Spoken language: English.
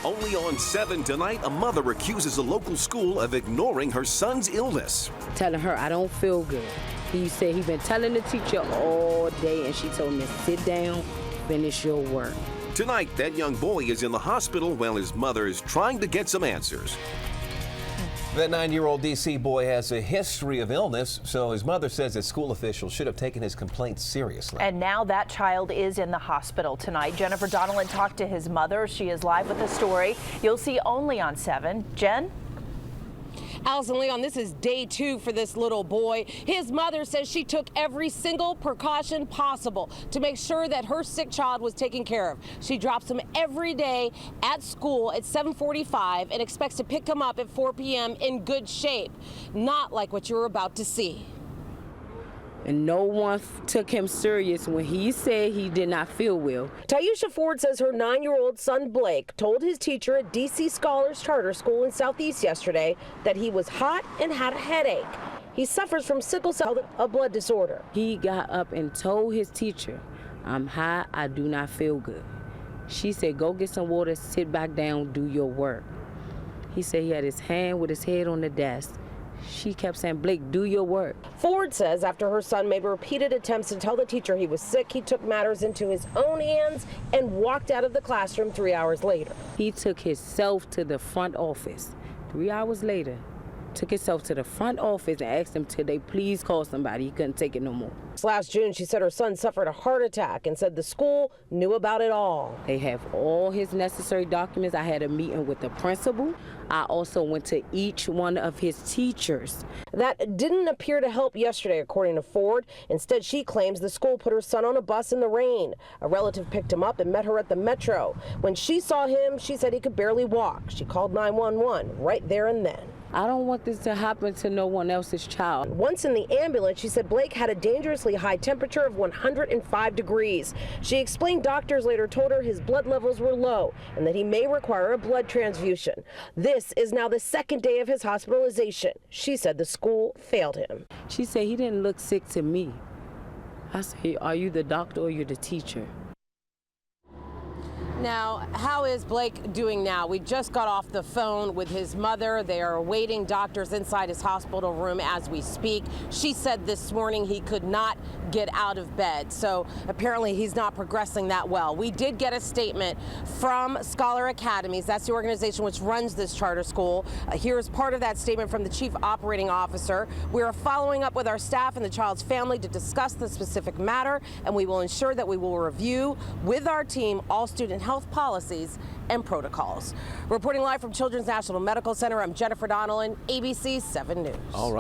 Only on 7 tonight, a mother accuses a local school of ignoring her son's illness. Telling her, I don't feel good. He said he's been telling the teacher all day, and she told him to sit down, finish your work. Tonight, that young boy is in the hospital while his mother is trying to get some answers. That 9-year-old D.C. boy has a history of illness, so his mother says that school officials should have taken his complaint seriously. And now that child is in the hospital tonight. Jennifer Donnellan talked to his mother. She is live with the story. You'll see only on 7. Jen? Allison Leon, this is day 2 for this little boy. His mother says she took every single precaution possible to make sure that her sick child was taken care of. She drops him every day at school at 7:45 and expects to pick him up at 4 p.m. in good shape. Not like what you're about to see. And no one took him serious when he said he did not feel well. Taisha Ford says her 9-year-old son Blake told his teacher at DC Scholars Charter School in Southeast yesterday that he was hot and had a headache. He suffers from sickle cell, a blood disorder. He got up and told his teacher, I'm hot, I do not feel good. She said, go get some water, sit back down, do your work. He said he had his hand with his head on the desk. She kept saying, Blake, do your work. Ford says after her son made repeated attempts to tell the teacher he was sick, he took matters into his own hands and walked out of the classroom 3 hours later. He took himself to the front office. 3 hours later, took himself to the front office and asked them till they please call somebody. He couldn't take it no more. Last June, she said her son suffered a heart attack and said the school knew about it all. They have all his necessary documents. I had a meeting with the principal. I also went to each one of his teachers. That didn't appear to help yesterday, according to Ford. Instead, she claims the school put her son on a bus in the rain. A relative picked him up and met her at the Metro. When she saw him, she said he could barely walk. She called 911 right there and then. I don't want this to happen to no one else's child. Once in the ambulance, she said Blake had a dangerously high temperature of 105 degrees. She explained doctors later told her his blood levels were low and that he may require a blood transfusion. This is now the 2nd day of his hospitalization. She said the school failed him. She said he didn't look sick to me. I said, are you the doctor or you're the teacher? Now, how is Blake doing now? We just got off the phone with his mother. They are awaiting doctors inside his hospital room as we speak. She said this morning he could not get out of bed, so apparently he's not progressing that well. We did get a statement from Scholar Academies. That's the organization which runs this charter school. Here's part of that statement from the chief operating officer. We are following up with our staff and the child's family to discuss the specific matter, and we will ensure that we will review with our team all student health policies and protocols. Reporting live from Children's National Medical Center, I'm Jennifer Donnellan, ABC 7 News. All right.